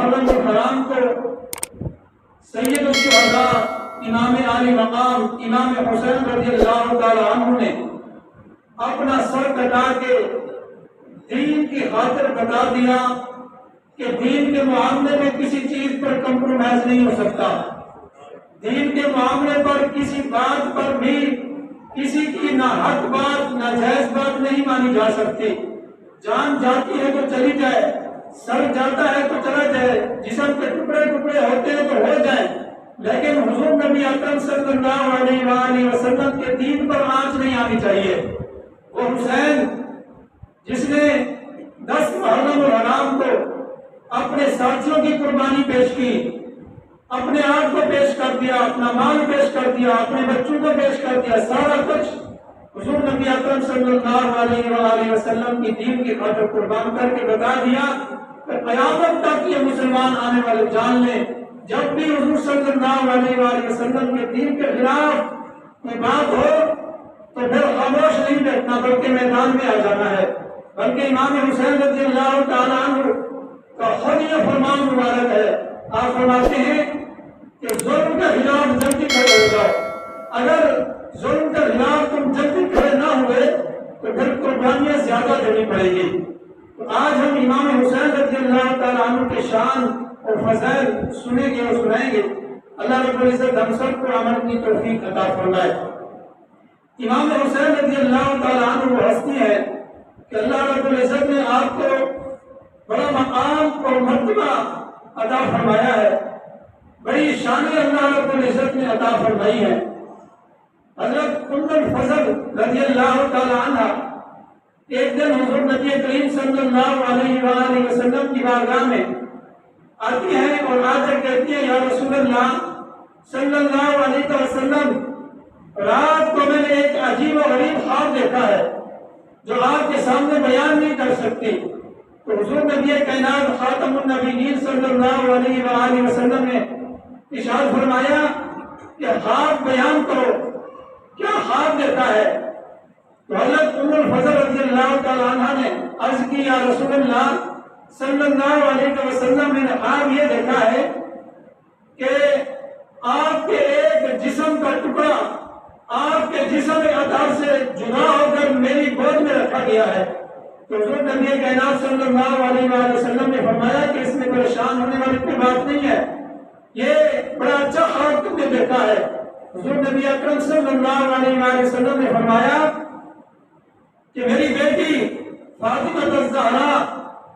محرم الحرام کو سید الشہداء امام عالی مقام امام حسین رضی اللہ تعالی عنہ نے اپنا سر کٹا کے دین کی خاطر بتا دیا کہ دین کے معاملے میں کسی چیز پر کمپرومائز نہیں ہو سکتا، دین کے معاملے پر کسی بات پر بھی کسی کی نہ حق بات نہ جائز بات نہیں مانی جا سکتی۔ جان جاتی ہے تو چلی جائے، سر جاتا ہے تو چلا جائے، جسم کے ٹکڑے ٹکڑے ہوتے ہیں تو ہو جائیں، لیکن حضور نبی اکرم صلی اللہ علیہ وآلہ وسلم کے دین پر آنچ نہیں آنی چاہیے۔ وہ حسین جس نے 10 محرم الحرام کو اپنے ساتھیوں کی قربانی پیش کی، اپنے آپ کو پیش کر دیا، اپنا مال پیش کر دیا، اپنے بچوں کو پیش کر دیا، سارا کچھ حضور نبی اکرم صلی اللہ علیہ وآلہ وسلم کی دین کی خاطر قربان کر کے بتا دیا کہ قیامت تک یہ مسلمان آنے والے جان لیں، جب بھی حضور صلی اللہ علیہ وآلہ وسلم کے دین کے خلاف کوئی بات ہو تو پھر خاموش نہیں بیٹھنا بلکہ میدان میں آ جانا ہے۔ بلکہ امام حسین رضی اللہ تعالیٰ عنہ کا خود یہ فرمان مبارک ہے، آپ فرماتے ہیں کہ ظلم کے خلاف جلدی کھڑے ہو جاؤ، اگر ظلم کے خلاف تم جلدی کھڑے نہ ہوئے تو پھر قربانیاں زیادہ دینی پڑے گی۔ تو آج ہم امام حسین رضی اللہ تعالیٰ عنہ کے شان اور فضائل سنیں گے اور سنائیں گے۔ اللہ رب العزت ہم سب کو عمل کی توفیق عطا فرمائے۔ امام حسین رضی اللہ تعالیٰ عنہ وہ ہستی ہے کہ اللہ رب العزت نے آپ کو بڑا مقام اور مرتبہ عطا فرمایا ہے، بڑی شانیں اللہ رب العزت نے عطا فرمائی ہے۔ حضرت ام الفضل رضی اللہ تعالی عنہ ایک دن حضور نبی کریم صلی اللہ علیہ وآلہ وسلم کی بارگاہ میں آتی ہیں اور آ کر کہتی ہیں، یا رسول اللہ صلی اللہ علیہ وسلم، رات کو میں نے ایک عجیب و غریب خواب دیکھا ہے جو آپ کے سامنے بیان نہیں کر سکتی۔ تو حضور نبی کائنات خاتم النبیین صلی اللہ علیہ وآلہ وسلم نے ارشاد فرمایا کہ خواب بیان کرو، کیا خواب دیکھا ہے؟ تو حضرت ام الفضل رضی اللہ تعالی عنہ نے عرض کی، یا رسول اللہ صلی اللہ علیہ وسلم، میں نے خواب یہ دیکھا ہے کہ آپ کے ایک جسم کا ٹکڑا آپ کے جسم اطہر سے جدا ہو کر میری گود میں رکھا گیا ہے۔ تو حضور نبی کائنات صلی اللہ علیہ وآلہ وسلم نے فرمایا کہ اس میں پریشان ہونے والی کوئی بات نہیں ہے، یہ بڑا اچھا خواب تم نے دیکھا ہے۔ حضور نبی اکرم صلی اللہ علیہ وآلہ وسلم نے فرمایا کہ میری بیٹی فاطمہ الزہرا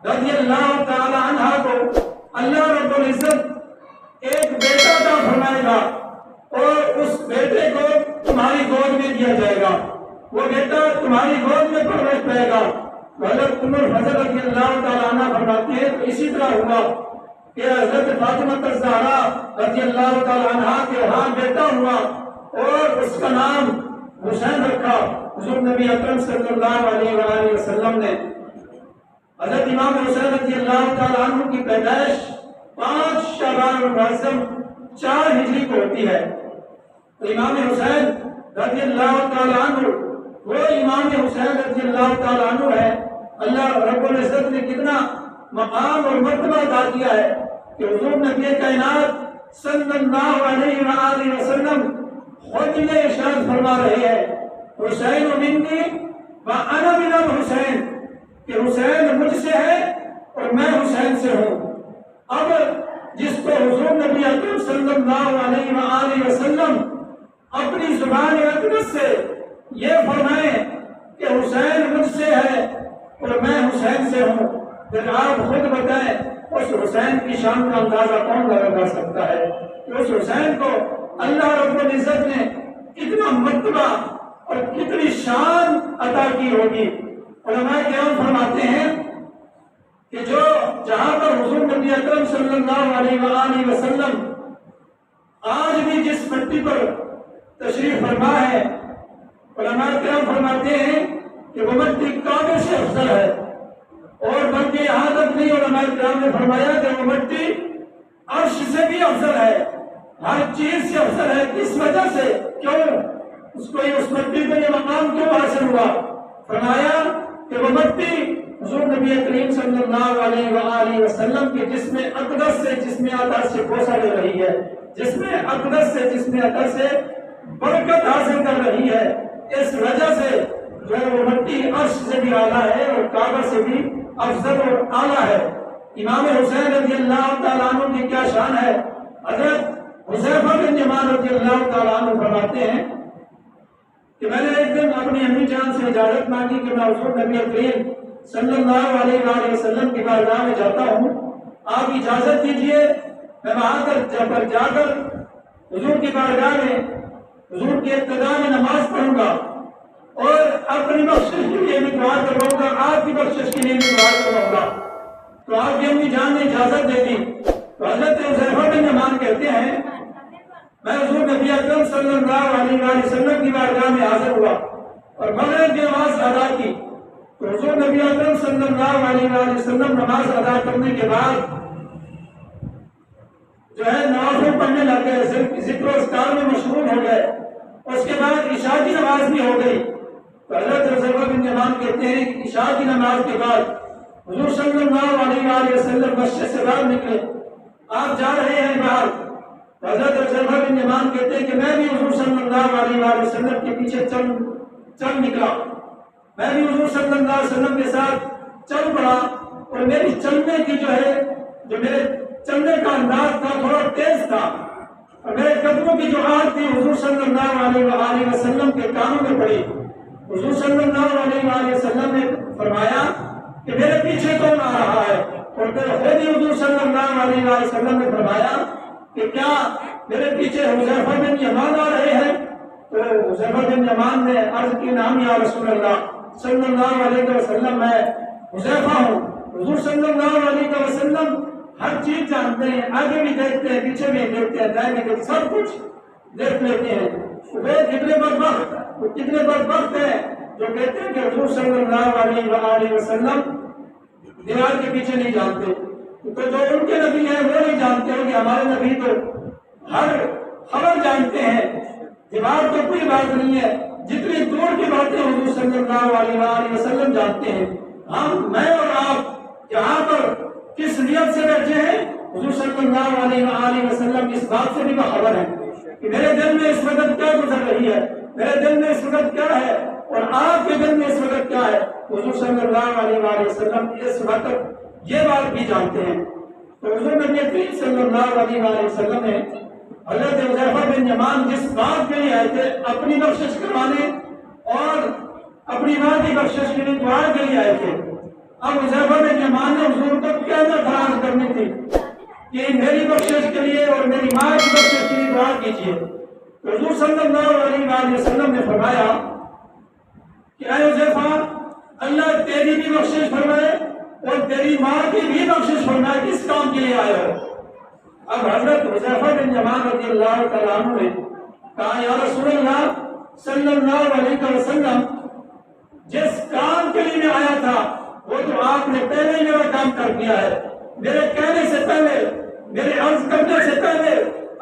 رضی اللہ تعالی عنہا کو اللہ رب العزت ایک بیٹا عطا فرمائے گا اور اس بیٹے کو تمہاری گود میں دیا جائے گا، وہ بیٹا تمہاری گود میں پرورش پائے گا۔ حضرت ام الفضل رضی اللہ تعالی عنہ فرماتے ہیں تو اسی طرح ہوا کہ حضرت فاطمہ الزہرا رضی اللہ تعالی عنہ کے ہاں بیٹا ہوا اور اس کا نام حسین رکھا۔ حضور نبی اکرم صلی اللہ علیہ وآلہ وسلم نے حضرت امام حسین رضی اللہ تعالی عنہ کی پیدائش 5 شعبان المعظم 4 ہجری کو ہوتی ہے۔ تو امام حسین رضی اللہ تعالی عنہ وہ امام حسین رضی اللہ تعالی عنہ ہے، اللہ رب العزت نے کتنا مقام اور مرتبہ عطا کیا ہے کہ حضور نبی کائنات صلی اللہ علیہ وآلہ وسلم خود یہ ارشاد فرما رہے ہیں، حسین منی وانا من الحسین، کہ حسین مجھ سے ہے اور میں حسین سے ہوں۔ اب جس کو حضور نبی اکرم صلی اللہ علیہ وآلہ وسلم اپنی زبان اقدس سے یہ فرمائیں کہ حسین مجھ سے ہے اور میں حسین سے ہوں، پھر آپ خود بتائیں اس حسین کی شان کا اندازہ کون لگا سکتا ہے؟ اس حسین کو اللہ رب العزت نے کتنا مرتبہ اور کتنی شان عطا کی ہوگی۔ علماء کرام فرماتے ہیں کہ جو جہاں پر حضور نبی اکرم صلی اللہ علیہ وآلہ وسلم آج بھی جس مٹی پر تشریف فرما ہے، علماء کرام فرماتے ہیں کہ وہ مٹی کعبے سے افضل ہے، اور بلکہ یہاں تک نہیں، علماء کرام نے فرمایا کہ وہ مٹی عرش سے بھی افضل ہے، ہر چیز سے افضل ہے۔ کس وجہ سے؟ کیوں اس کو اس مٹی کو یہ مقام کیوں حاصل ہوا؟ فرمایا کہ وہ مٹی حضور نبی کریم صلی اللہ علیہ وآلہ وسلم کے جسم اقدس اقدس سے جسم عطر سے بوسہ لے رہی ہے، جسم اقدس سے جسم عطر سے برکت حاصل کر رہی ہے، اس وجہ سے جو ہے وہ مٹی عرش سے بھی اعلیٰ ہے اور کعبہ سے بھی افضل اور اعلیٰ ہے۔ امام حسین رضی اللہ تعالیٰ عنہ کی کیا شان ہے۔ حضرت حذیفہ بن یمان رضی اللہ تعالیٰ عنہ فرماتے ہیں کہ میں نے ایک دن اپنی امی جان سے اجازت مانگی کہ میں حضور نبی کریم صلی اللہ علیہ وآلہ وسلم کی بارگاہ میں جاتا ہوں، آپ اجازت دیجئے میں وہاں پر جا کر حضور کی بارگاہ میں حضور کی ابتداء میں نماز پڑھوں گا اور اپنی بخشش کے لیے بھی دعا کرواؤں گا، آپ کی بخشش کے لیے بھی دعا کرواؤں گا۔ تو آپ کی امی جان نے اجازت دے دی۔ تو حضرت حذیفہ بن یمان کہتے ہیں میں حضور نبی اکرم صلی اللہ علیہ وآلہ وسلم کی بارگاہ میں حاضر ہوا اور مغرب کی نماز ادا کی۔ تو حضور نبی اکرم صلی اللہ علیہ وآلہ وسلم نماز ادا کرنے کے بعد جو ہے نوافل پڑھنے لگ گئے، ذکر و اذکار میں مشغول ہو گئے۔ اس کے بعد عشاء کی نماز بھی ہو گئی۔ تو حضرت حذیفہ بن یمان کہتے ہیں کہ عشاء کی نماز کے بعد حضور صلی اللہ علیہ وآلہ وسلم مسجد سے باہر نکلے، آپ جا رہے ہیں باہر۔ حضرت حذیفہ بن یمان کہتے ہیں کہ میں بھی حضور صلی اللہ علیہ وآلہ وسلم کے پیچھے چل نکلا، میں بھی حضور صلی اللہ علیہ وسلم کے ساتھ چل پڑا اور میری چلنے کی جو میرے چلنے کا انداز تھا تھوڑا تیز تھا اور میرے قدموں کی جو آواز تھی حضور صلی اللہ علیہ وآلہ وسلم کے کانوں میں پڑی۔ حضور صلی اللہ علیہ وآلہ وسلم نے فرمایا کہ میرے پیچھے کون آ رہا ہے، اور پھر خود ہی حضور صلی اللہ علیہ وآلہ وسلم نے فرمایا کہ کیا میرے پیچھے حذیفہ بن یمان آ رہے ہیں؟ تو حذیفہ بن یمان نے عرض کی نام یا رسول اللہ صلی اللہ علیہ وسلم میں حذیفہ ہوں۔ حضور صلی اللہ علیہ وسلم ہر چیز جانتے ہیں، آگے بھی دیکھتے ہیں، پیچھے بھی دیکھتے ہیں، دائیں بھی دیکھتے ہیں، سب کچھ دیکھ لیتے ہیں۔ وہ کتنے بدبخت ہیں جو کہتے ہیں کہ حضور صلی اللہ علیہ وآلہ وسلم دیوار کے پیچھے نہیں جانتے۔ تو جو ان کے نبی ہیں وہ نہیں جانتے ہیں کہ ہمارے نبی تو ہر خبر جانتے ہیں، دیوار تو کوئی بات نہیں ہے، جتنی دور کی باتیں حضور صلی اللہ علیہ وآلہ وسلم جانتے ہیں۔ میں اور آپ یہاں پر کس نیت سے بیٹھے ہیں، حضور صلی اللہ علیہ وآلہ وسلم اس بات سے بھی خبر ہے کہ میرے دل میں اس وقت کیا گزر رہی ہے، میرے دل میں اس وقت کیا ہے اور آپ کے دل میں اس وقت کیا ہے۔ حضور صلی اللہ علیہ وآلہ وسلم اس وقت یہ بات بھی جانتے ہیں۔ تو حضور نبی کریم صلی اللہ علیہ وآلہ وسلم نے حضرت حذیفہ بن یمان جس بات کے لیے آئے تھے، اپنی بخشش کروانے اور اپنی ماں کی بخشش کے لیے دعا کے لیے آئے تھے، اب حذیفہ بن یمان نے حضور کو کیا درخواست کرنی تھی کہ میری بخشش کے لیے اور میری ماں کی بخشش کے لیے دعا کیجیے۔ تو حضور صلی اللہ علیہ وآلہ وسلم نے فرمایا کہ اے حذیفہ، اللہ تیری بھی بخشش فرمائے اور تیری ماں کی بھی بخشش فرمائے، کس کام کے لیے آئے ہو؟ اب حضرت حذیفہ بن یمان رضی اللہ تعالیٰ عنہ نے کہا یا رسول اللہ صلی اللہ علیہ وسلم، جس کام کے لیے میں آیا تھا وہ تو آپ نے پہلے ہی میرا کام کر دیا ہے، میرے کہنے سے پہلے، میرے عرض کرنے سے پہلے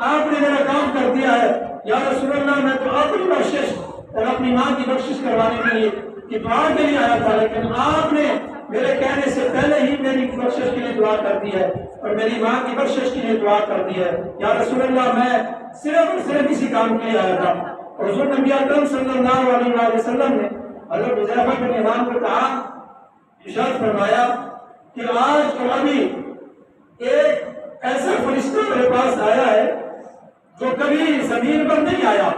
آپ نے میرا کام کر دیا ہے۔ یا رسول اللہ، میں تو اپنی بخشش اور اپنی ماں کی بخشش کروانے کے لیے کہ دعا کے لیے آیا تھا، لیکن آپ نے میرے کہنے سے پہلے ہی میری بخشش کے لیے دعا کر دی ہے اور میری ماں کی بخشش کے لیے دعا کر دی ہے۔ یا رسول اللہ، میں صرف اور صرف اسی کام کے لیے آیا تھا۔ حضور نبی اکرم صلی اللہ علیہ وآلہ وسلم نے حضرت حذیفہ بن یمان کو کہا، ارشاد فرمایا کہ آج تو ابھی ایک ایسا فرشتہ میرے پاس آیا ہے جو کبھی زمین پر نہیں آیا،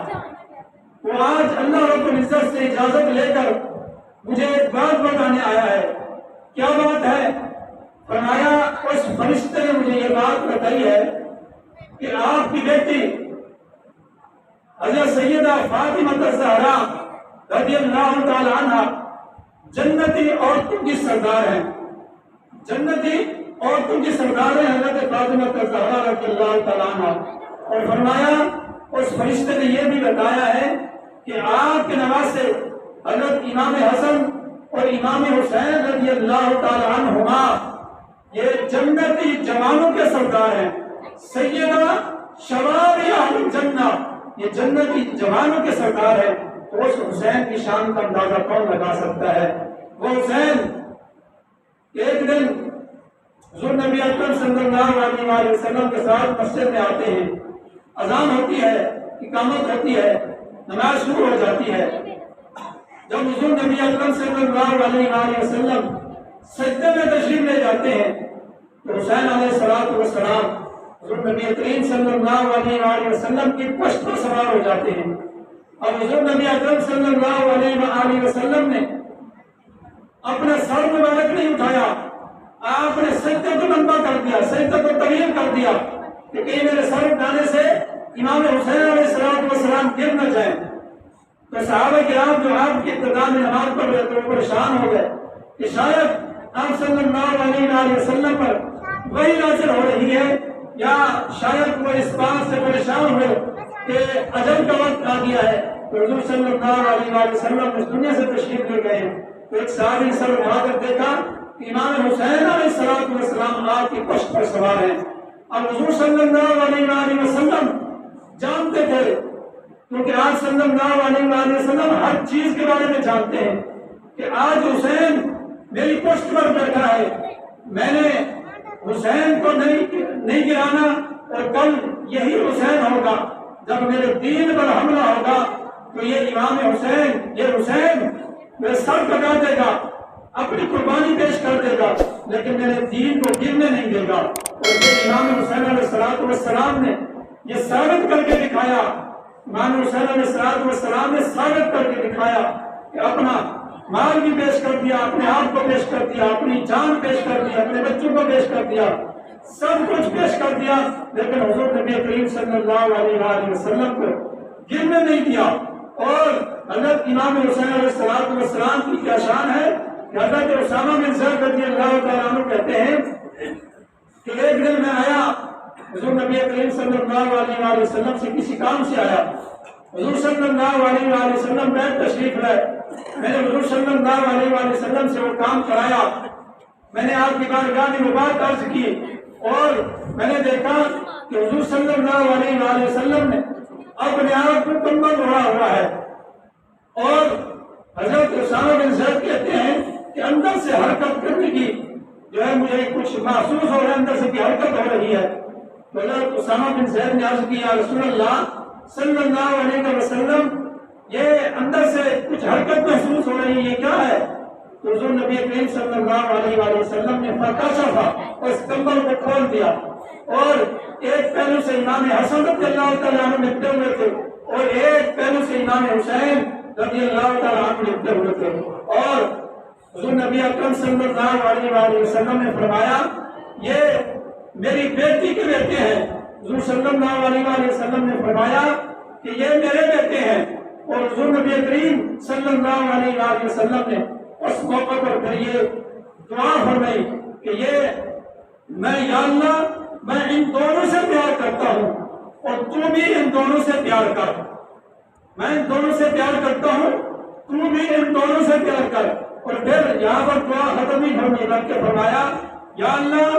وہ آج اللہ رب العزت سے اجازت لے کر مجھے ایک بات بتانے آیا ہے۔ کیا بات ہے؟ فرمایا اس فرشتے نے مجھے یہ بات بتائی ہے کہ آپ کی بیٹی حضرت سیدہ فاطمہ الزہرا رضی اللہ تعالی عنہ جنتی عورتوں کی سردار ہیں، جنتی عورتوں کی سردار ہیں حضرت فاطمہ الزہرا رضی اللہ تعالی عنہ۔ اور فرمایا اس فرشتے نے یہ بھی بتایا ہے کہ آپ کے نواسے حضرت امام حسن اور امام حسین رضی اللہ تعالی عنہما یہ جنتی جوانوں کے سردار ہیں، سیدہ شباب اہل الجنہ، یہ جنتی جوانوں کے سردار ہیں۔ تو اس حسین کی شان کا اندازہ کون لگا سکتا ہے؟ وہ حسین ایک دن حضور نبی اکرم صلی اللہ علیہ وآلہ وسلم کے ساتھ مسجد میں آتے ہیں، اذان ہوتی ہے، اقامت ہوتی ہے، نماز شروع ہو جاتی ہے۔ جب حضور نبی اکرم صلی اللہ علیہ وآلہ وسلم سجدے میں تشریف لے جاتے ہیں تو حسین علیہ السلام حضور نبی کریم صلی اللہ علیہ وآلہ وسلم کی پشت پر سوار ہو جاتے ہیں، اور حضور نبی اکرم صلی اللہ علیہ وآلہ وسلم نے اپنا سر مبارک نہیں اٹھایا، آپ نے سجدے کو لمبا کر دیا، سجدے کو طویل کر دیا کہ کہیں میرے سر اٹھانے سے امام حسین علیہ السلام گر نہ جائیں۔ تو صحابہ کرام جو آپ کی ابتدا میں نماز پڑھ رہے تھے وہ پریشان ہو گئے کہ شاید آپ صلی اللہ علیہ وآلہ وسلم پر وحی نازل ہو رہی ہے، یا شاید وہ اس بات سے پریشان ہوئے کہ اجل کا وقت آ گیا ہے۔ تو حضور صلی اللہ علیہ وآلہ وسلم اس دنیا سے تشریف لے گئے تو ایک صحابی سر اٹھا کر دیکھا کہ امام حسین علیہ السلام آپ کی پشت پر سوار ہیں۔ اب حضور صلی اللہ علیہ وآلہ وسلم جانتے تھے، کیونکہ آج صلی اللہ علیہ وآلہ وسلم ہر چیز کے بارے میں جانتے ہیں کہ آج حسین میری پشت پر بیٹھا ہے، میں نے حسین کو نہیں گرانا، اور کل یہی حسین ہوگا جب میرے دین پر حملہ ہوگا تو یہ امام حسین، یہ حسین میرے سر کٹا دے گا، اپنی قربانی پیش کر دے گا، لیکن میرے دین کو گرنے نہیں دے گا۔ اور یہ امام حسین علیہ السلام نے یہ ثابت کر کے دکھایا، امام حسین علیہ السلام نے ثابت کر کے دکھایا کہ اپنا مال بھی پیش کر دیا، اپنے آپ کو پیش کر دیا، اپنی جان پیش کر دی، اپنے بچوں کو پیش کر دیا، سب کچھ پیش کر دیا، لیکن حضور نبی کریم صلی اللہ علیہ وآلہ وسلم کو گرنے نہیں دیا۔ اور حضرت امام حسین علیہ السلام کی کیا شان ہے کہ حضرت اسامہ بن زید رضی اللہ تعالیٰ عنہ کہتے ہیں کہ ایک دن میں آیا حضور نبی کریم صلی اللہ علیہ وآلہ وسلم سے کسی کام سے آیا، حضور صلی اللہ علیہ وآلہ وسلم بیٹھ تشریف لائے، میں نے حضور صلی اللہ علیہ وآلہ وسلم سے وہ کام کرایا، میں نے آپ کی بارگاہ میں بات عرض کی، اور میں نے دیکھا کہ حضور صلی اللہ علیہ وآلہ وسلم نے اپنے آپ کو کمبل اوڑھا ہوا ہے، اور حضرت اسامہ بن زید کہتے ہیں کہ اندر سے حرکت کرنے کی جو ہے مجھے کچھ محسوس ہو رہا ہے، اندر سے کی حرکت ہو رہی ہے۔ تو حضرت اسامہ بن زید نے عرض کیا، رسول اللہ صلی اللہ علیہ وسلم یہ اندر سے کچھ حرکت محسوس ہو رہی ہے، یہ کیا ہے؟ تو حضور نبی کریم صلی اللہ علیہ وآلہ وسلم نے فکشف اور اس کمبل کو کھول دیا، اور ایک پہلو سے امام حسن رضی اللہ تعالیٰ عنہ لپٹے ہوئے تھے، اور ایک پہلو سے امام حسین رضی اللہ تعالیٰ عنہ لپٹے ہوئے تھے، اور حضور نبی اکرم صلی اللہ علیہ وآلہ وسلم نے فرمایا یہ میری بیٹی کے بیٹے ہیں۔ حضور صلی اللہ علیہ وآلہ وسلم نے فرمایا کہ یہ میرے بیٹے ہیں، اور حضور نبی کریم صلی اللہ علیہ وآلہ وسلم نے اس موقع پر پھر یہ دعا فرمائی کہ یا اللہ میں ان دونوں سے پیار کرتا ہوں، اور تو بھی ان دونوں سے پیار کر، میں ان دونوں سے پیار کرتا ہوں، تو بھی ان دونوں سے پیار کر۔ اور پھر یہاں پر دعا ختم ہی فرمائی بلکہ فرمایا یا اللہ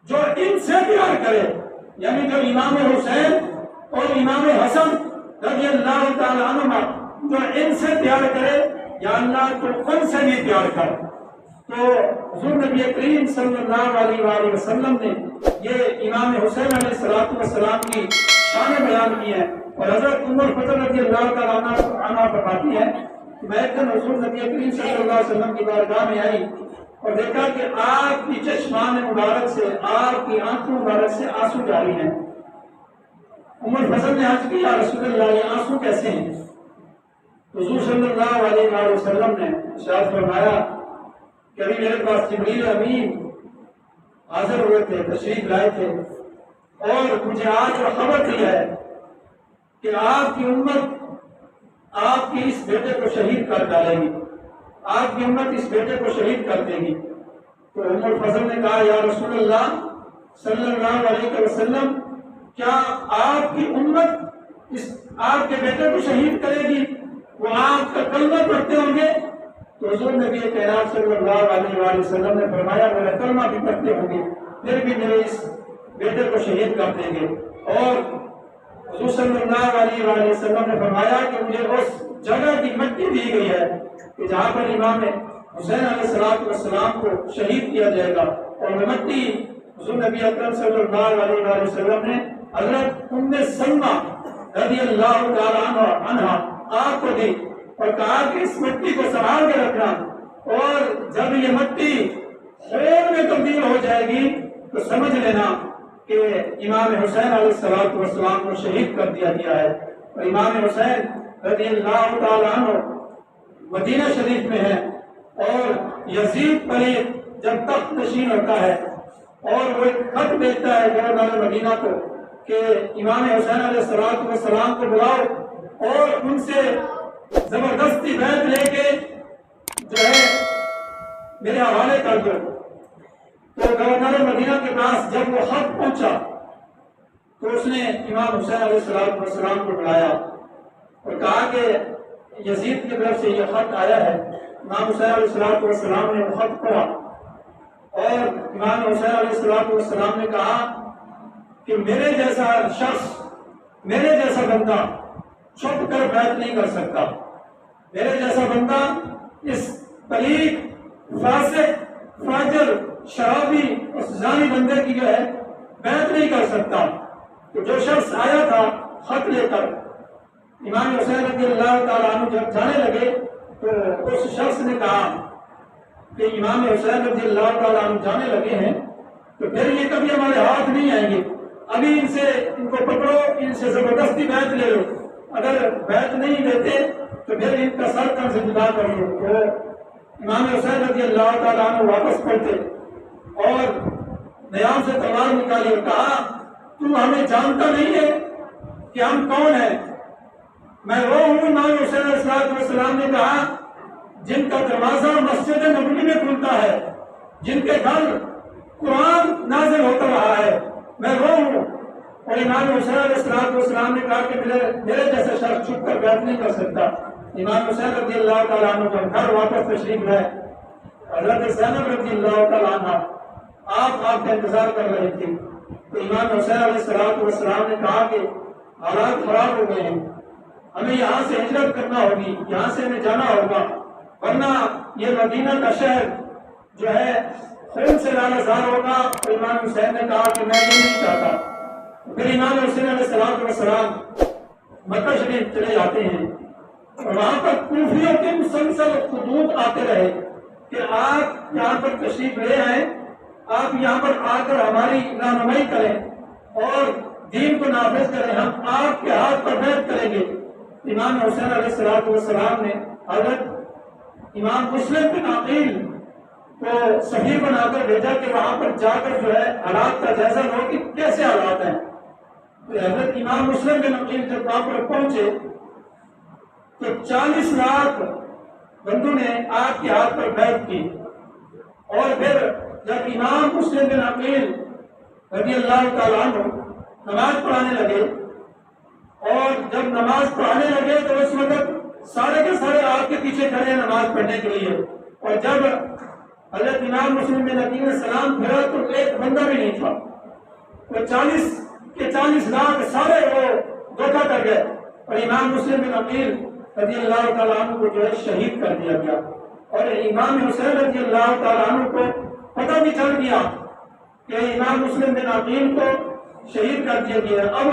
جو ان سے پیار کرے، یعنی جو امام حسین اور امام حسن رضی اللہ تعالیٰ عنہ جو ان سے پیار کرے، یا اللہ تو ان سے بھی پیار کر۔ تو حضور نبی کریم صلی اللہ علیہ وآلہ وسلم نے یہ امام حسین علیہ السلام کی شان بیان کی ہے، اور حضرت ام الفضل رضی اللہ تعالیٰ عنہ فرماتی ہے کہ میں ایک دن حضور نبی کریم صلی اللہ علیہ وسلم کی بارگاہ میں آئی اور دیکھا کہ آپ کی چشمان مبارک سے، آپ کی آنکھوں مبارک سے آنسو جاری ہیں۔ ام الفضل نے عرض کیا رسول اللہ یہ آنسو کیسے ہیں؟ حضور صلی اللہ علیہ وآلہ وسلم نے ارشاد فرمایا کہ ابھی میرے پاس جبریل امین حاضر ہوئے تھے، تشریف لائے تھے، اور مجھے آج وہ خبر دی ہے کہ آپ کی امت آپ کے اس بیٹے کو شہید کر ڈالے گی، آپ کی امت اس بیٹے کو شہید کر دے گی۔ تو ام الفضل نے کہا یا رسول اللہ صلی اللہ علیہ وسلم کیا آپ کی امت اس آپ کے بیٹے کو شہید کرے گی؟ وہ آپ کا کلمہ پڑھتے ہوں گے؟ تو حضور نبی کریم صلی اللہ علیہ وآلہ وسلم نے فرمایا میرا کلمہ بھی پڑھتے ہوں گے، پھر بھی میرے اس بیٹے کو شہید کر دیں گے۔ اور حضور صلی اللہ علیہ وآلہ وسلم نے فرمایا کہ مجھے اس جگہ کی مٹی دی گئی ہے کہ جہاں پر امام حسین علیہ السلام کو شہید کیا جائے گا، اور وہ مٹی حضور نبی اکرم صلی اللہ علیہ وآلہ وسلم نے حضرت ام سلمہ رضی اللہ تعالیٰ عنہ آپ کو دی اور کہا کہ اس مٹی کو سنبھال کے رکھنا، اور جب یہ مٹی خون میں تبدیل ہو جائے گی تو سمجھ لینا کہ امام حسین علیہ السلام کو شہید کر دیا گیا ہے۔ اور امام حسین رضی اللہ تعالیٰ عنہ مدینہ شریف میں ہے، اور یزید پلید جب تخت نشین ہوتا ہے اور وہ ایک خط بھیجتا ہے گورنر مدینہ کو کہ امام حسین علیہ السلام کو بلاؤ اور ان سے زبردستی بیعت لے کے جو ہے میرے حوالے کر دو۔ تو گورنر مدینہ کے پاس جب وہ خط پہنچا تو اس نے امام حسین علیہ السلام کو بلایا اور کہا کہ یزید کی طرف سے یہ خط آیا ہے۔ امام حسین علیہ السلام نے وہ خط پڑھا اور امام حسین علیہ السلام نے کہا کہ میرے جیسا شخص، میرے جیسا بندہ چھپ کر بیعت نہیں کر سکتا، میرے جیسا بندہ اس پلید فاسق فاجر شرابی اس زانی بندے کی جو ہے بیعت نہیں کر سکتا۔ تو جو شخص آیا تھا خط لے کر، امام حسین رضی اللہ تعالیٰ عنہ جب جانے لگے تو اس شخص نے کہا کہ امام حسین رضی اللہ تعالیٰ عنہ جانے لگے ہیں تو پھر یہ کبھی ہمارے ہاتھ نہیں آئیں گے، ابھی ان کو پکڑو، ان سے زبردستی بیعت لے لو، اگر بیعت نہیں دیتے تو پھر ان کا سر کن سے جدا کر لو۔ تو امام حسین رضی اللہ تعالیٰ عنہ واپس پلٹے اور نیام سے تلوار نکالی اور کہا تو ہمیں جانتا نہیں ہے کہ ہم کون ہیں؟ میں وہ ہوں، امام حسین علیہ السلام نے کہا، جن کا دروازہ مسجد نبوی میں کھلتا ہے، جن کے گھر قرآن نازل ہوتا رہا ہے، میں وہ ہوں۔ اور امام حسین علیہ السلام نے کہا کہ میرے جیسا شخص چھپ کر بیعت نہیں کر سکتا۔ امام حسین رضی اللہ تعالیٰ عنہ جب گھر واپس تشریف لائے، حضرت زینب رضی اللہ تعالیٰ عنہ آپ کا انتظار کر رہی تھی، تو امام حسین علیہ السلام نے کہا کہ حالات خراب ہو گئے ہیں، ہمیں یہاں سے ہجرت کرنا ہوگی، یہاں سے ہمیں جانا ہوگا، ورنہ یہ مدینہ کا شہر جو ہے خون سے لالزار ہوگا۔ تو امام حسین نے کہا کہ میں یہ نہیں چاہتا۔ پھر امام حسین علیہ السلام مکہ شریف چلے جاتے ہیں اور وہاں پر کوفیوں کے مسلسل خطوط آتے رہے کہ آپ یہاں پر تشریف لے آئیں، آپ یہاں پر آ کر ہماری رہنمائی کریں اور دین کو نافذ کریں، ہم آپ کے ہاتھ پر بیعت کریں گے۔ امام حسین علیہ السلام نے حضرت امام مسلم بن عقیل کو سفیر بنا کر بھیجا کہ وہاں پر جا کر جو ہے حالات کا جائزہ لو کہ کیسے حالات ہیں۔ تو حضرت امام مسلم بن عقیل جب وہاں پر پہنچے تو 40 لاکھ بندوں نے آپ کے ہاتھ پر بیعت کی، اور پھر جب امام مسلم بن عقیل رضی اللہ تعالیٰ عنہ نماز پڑھانے لگے، اور جب نماز پڑھانے لگے تو اس وقت سارے کے سارے آپ کے پیچھے کھڑے ہیں نماز پڑھنے کے لیے، اور جب حضرت امام مسلم بن عقیل نے سلام پھیرا تو ایک بندہ بھی نہیں تھا، وہ 40 کے 40 لاکھ سارے وہ دھوکہ کر گئے، اور امام مسلم بن عقیل رضی اللہ تعالیٰ عنہ کو جو ہے شہید کر دیا گیا۔ اور امام حسین رضی اللہ تعالیٰ عنہ کو پتہ بھی چل گیا کہ امام مسلم بن عقیل کو شہید کر دیا گیا۔ اب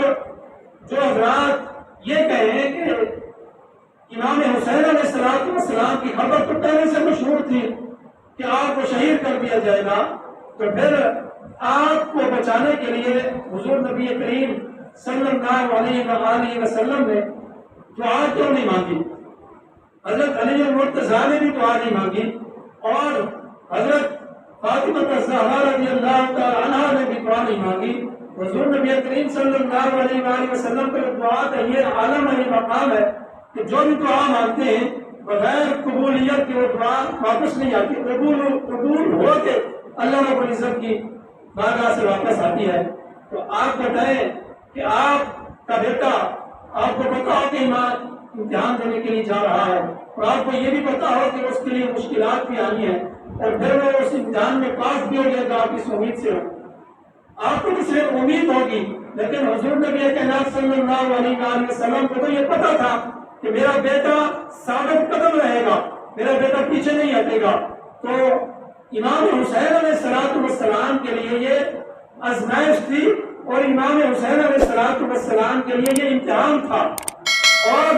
جو حضرات یہ کہیں کہ امام حسین علیہ السلام کی خبر تو پہلے سے مشہور تھی کہ آپ کو شہید کر دیا جائے گا، تو پھر آپ کو بچانے کے لیے حضور نبی کریم صلی اللہ علیہ وآلہ وسلم نے دعا کیوں نہیں مانگی؟ حضرت علی المرتضیٰ نے بھی دعا نہیں مانگی، اور حضرت فاطمہ الزہرا رضی اللہ تعالی عنہا نے بھی دعا نہیں مانگی۔ حضور نبی کریم صلی اللہ علیہ وآلہ وسلم پر دعا کا یہ عالم مقام ہے کہ جو بھی دعا مانگتے ہیں بغیر قبولیت کے وہ دعا واپس نہیں آتی، قبول ہو کے اللہ رب العزت کی بارگاہ سے واپس آتی ہے۔ تو آپ بتائیں کہ آپ کا بیٹا آپ کو پتا ہو کہ امتحان دینے کے لیے جا رہا ہے، اور آپ کو یہ بھی پتا ہو کہ اس کے لیے مشکلات بھی آنی ہیں، اور پھر وہ اس امتحان میں پاس بھی ہو جائے گا، آپ اس امید سے ہو، آپ کو کس لیے امید ہوگی؟ لیکن حضور نبی کائنات صلی اللہ علیہ وآلہ وسلم کو تو یہ پتا تھا کہ میرا بیٹا ثابت قدم رہے گا، میرا بیٹا پیچھے نہیں ہٹے گا۔ تو امام حسین علیہ السلام کے لیے یہ آزمائش تھی اور امام حسین علیہ السلام کے لیے یہ امتحان تھا. اور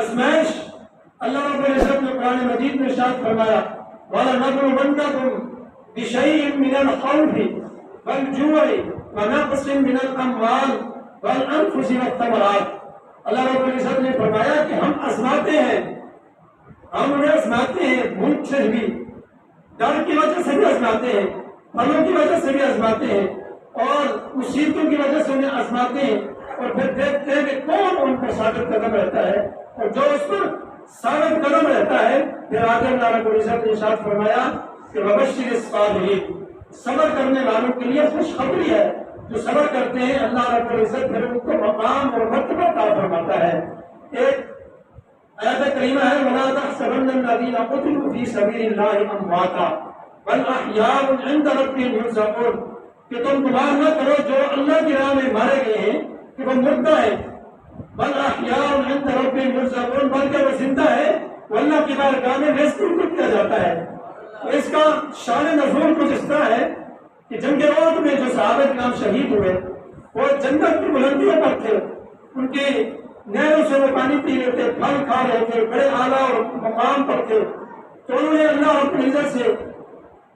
آزمائش اللہ رب العزت نے قرآن مجید میں ارشاد فرمایا وَلَنَبْلُوَنَّكُمْ بِشَيْءٍ مِّنَ الْخَوْفِ وَالْجُوعِ وَنَقْصٍ مِّنَ الْأَمْوَالِ وَالْأَنفُسِ وَالثَّمَرَاتِ. اللہ رب العزت نے فرمایا کہ ہم آزماتے ہیں، ہم انہیں آزماتے ہیں، بھوک سے بھی، ڈر کی وجہ سے بھی آزماتے ہیں، پھلوں کی وجہ سے بھی آزماتے ہیں، اور مصیبتوں کی وجہ سے انہیں آزماتے ہیں، اور پھر دیکھتے ہیں کہ کون ان پر ثابت قدم رہتا ہے، اور جو اس پر ثابت قدم رہتا ہے پھر آگے اللہ رب العزت نے ارشاد فرمایا کہ وبشر الصابرین، صبر کرنے والوں کے لیے خوشخبری ہے. جو صبر کرتے ہیں اللہ رب العزت پھر ان کو مقام اور مرتبہ عطا فرماتا ہے. ایک آیت کریمہ ہے وَلَا تَحْسَبَنَّ الَّذِينَ قُتِلُوا فِي سَبِيلِ اللَّهِ أَمْوَاتًا بَلْ أَحْيَاءٌ عِندَ رَبِّهِمْ يُرْزَقُونَ، کہ تم گمان نہ کرو جو اللہ کی راہ میں مارے گئے ہیں کہ وہ مردہ ہے، بل احیاء عند ربهم یرزقون، بلکہ وہ زندہ ہے، وہ اللہ کی بارگاہ میں رزق ان کو دیا جاتا ہے. اس کا شان نزول کچھ اس طرح ہے کہ جنگ عہد میں جو صحابہ کرام شہید ہوئے وہ جنت کی بلندیوں پر تھے، ان کی نہروں سے وہ پانی پی رہے تھے، پھل کھا رہے تھے، بڑے اعلیٰ اور مقام پر تھے. تو انہوں نے اللہ رب العزت سے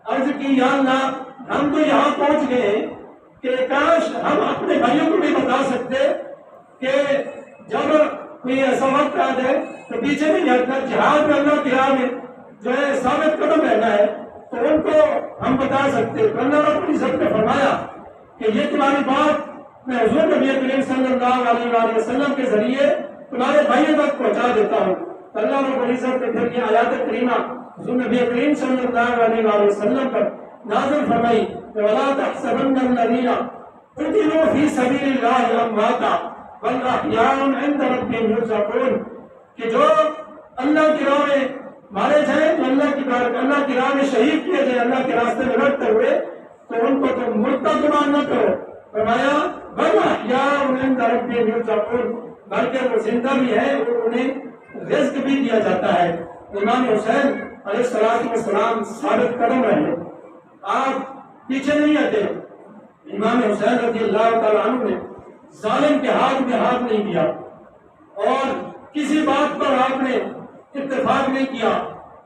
عرض کی یا اللہ ہم تو یہاں پہنچ گئے ہیں کہ کاش ہم اپنے بھائیوں کو بھی بتا سکتے کہ جب کوئی ایسا وقت آ جائے تو پیچھے نہیں ہٹنا، جہاد میں اللہ کی راہ میں جو ہے ثابت قدم رہنا ہے، تو ان کو ہم بتا سکتے. اللہ رب العزت نے فرمایا کہ یہ تمہاری بات میں حضور نبی کریم صلی اللہ علیہ وآلہ وسلم کے ذریعے تمہارے بھائیوں تک پہنچا دیتا ہوں. اللہ رب العزت نے پھر یہ آیات کریمہ حضور نبی کریم صلی اللہ علیہ وآلہ وسلم پر نازل فرمائی وَلَا تَحْسَبَنَّ الَّذِينَ قُتِلُوا فِي سَبِيلِ اللَّهِ أَمْوَاتًا بَلْ أَحْيَاءٌ عِندَ رَبِّهِمْ يُرْزَقُونَ، کہ جو اللہ کی راہ میں مارے جائیں، تو اللہ کی راہ میں شہید کیے جائیں، اللہ کے راستے میں لڑتے ہوئے، تو ان کو تم مردہ گمان نہ کرو. فرمایا بَلْ أَحْيَاءٌ عِندَ رَبِّهِمْ يُرْزَقُونَ، بلکہ وہ زندہ بھی ہے اور انہیں رزق بھی دیا جاتا ہے. امام حسین علیہ السلام ثابت قدم رہے، آپ پیچھے نہیں ہٹے. امام حسین رضی اللہ تعالیٰ عنہ نے ظالم کے ہاتھ میں ہاتھ نہیں دیا، اور کسی بات پر آپ نے اتفاق نہیں کیا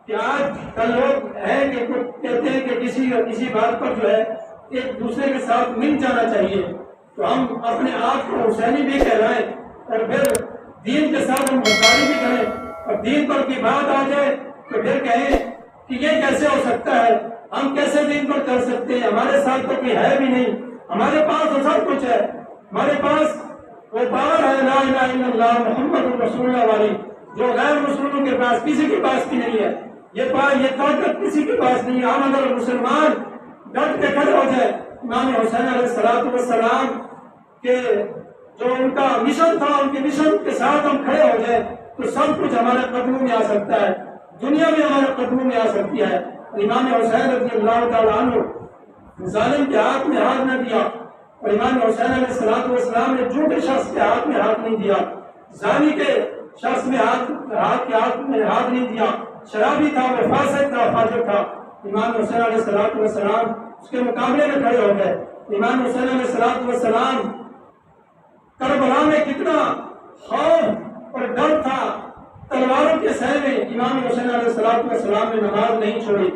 کہ آج کل لوگ ہیں کہ کہتے ہیں کہ کسی بات پر جو ہے ایک دوسرے کے ساتھ مل جانا چاہیے، تو ہم اپنے آپ کو حسینی بھی کہلائیں اور پھر دین کے ساتھ ہم غداری بھی کریں، اور دین پر کی بات آ جائے تو پھر کہیں کہ یہ کیسے ہو سکتا ہے، ہم کیسے دین پر کر سکتے ہیں، ہمارے ساتھ تو کوئی ہے بھی نہیں، ہمارے پاس تو سب کچھ ہے، ہمارے پاس وہ پاور ہے لا الہ الا اللہ محمد رسول اللہ والی، جو غیر مسلموں کے پاس کسی کے پاس بھی نہیں ہے. یہ طاقت کسی کے پاس نہیں ہے. ہم اگر مسلمان ڈٹ کے کھڑے ہو جائے، امام حسین علیہ السلام کے جو ان کا مشن تھا، ان کے مشن کے ساتھ ہم کھڑے ہو جائے تو سب کچھ ہمارے قدموں میں آ سکتا ہے، دنیا بھی ہمارے قدموں میں آ سکتی ہے. امام حسین رضی اللہ تعالیٰ عنہ ظالم کے ہاتھ میں ہاتھ نہ دیا، اور امام حسین علیہ السلام نے جھوٹے شخص کے ہاتھ میں ہاتھ نہیں دیا، زانی کے شخص میں ہاتھ نہیں دیا، شرابی تھا، وہ فاسق تھا، فاجر تھا. امام حسین علیہ السلام اس کے مقابلے میں کھڑے ہو گئے. امام حسین علیہ السلام کربلا میں کتنا خوف اور ڈر تھا، تلواروں کے سائے میں امام حسین علیہ السلام نے نماز نہیں چھوڑی.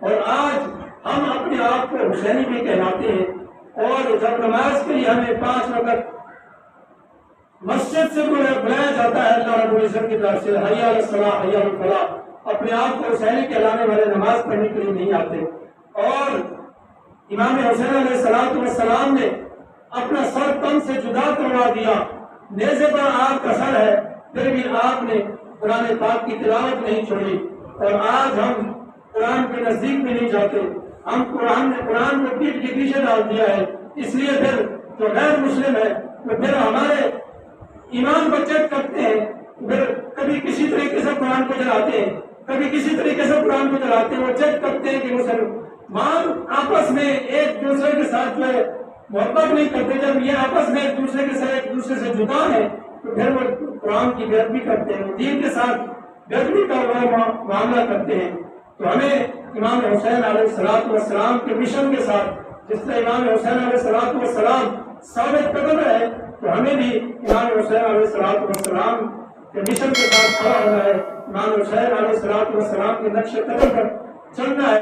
اور آج ہم اپنے آپ کو حسینی بھی کہلاتے ہیں، اور جب نماز کے لیے ہمیں 5 وقت مسجد سے بلایا جاتا ہے اللہ رب العزت کی طرف سے حی علی الصلاۃ حی علی الفلاح، اپنے آپ کو حسینی کہلانے والے نماز پڑھنے کے لیے نہیں آتے. اور امام حسین علیہ السلام نے اپنا سر تن سے جدا کروا دیا، نیزے پر آپ کا سر ہے، پھر بھی آپ نے قرآن پاک کی تلاوت نہیں چھوڑی. اور آج ہم قرآن کے نزدیک بھی نہیں جاتے، ہم قرآن کو پیٹھ کے پیچھے ڈال دیا ہے. اس لیے پھر جو غیر مسلم ہے وہ پھر ہمارے ایمان کو چیک کرتے ہیں، پھر کبھی کسی طریقے سے قرآن کو جلاتے ہیں، کبھی کسی طریقے سے قرآن کو جلاتے ہیں. وہ چیک کرتے ہیں کہ مسلمان آپس میں ایک دوسرے کے ساتھ جو ہے محبت نہیں کرتے. جب یہ آپس میں ایک دوسرے سے جدا ہے تو پھر وہ قرآن کی بے ادبی کرتے ہیں، دین کے ساتھ بے ادبی کا وہ معاملہ کرتے ہیں. تو ہمیں امام حسین علیہ السلام کے مشن کے ساتھ، جس طرح امام حسین علیہ السلام ثابت قدم ہے، تو ہمیں بھی امام حسین علیہ السلام کے مشن کے ساتھ کھڑا ہونا ہے، امام حسین علیہ السلام کے نقش قدم پر چلنا ہے۔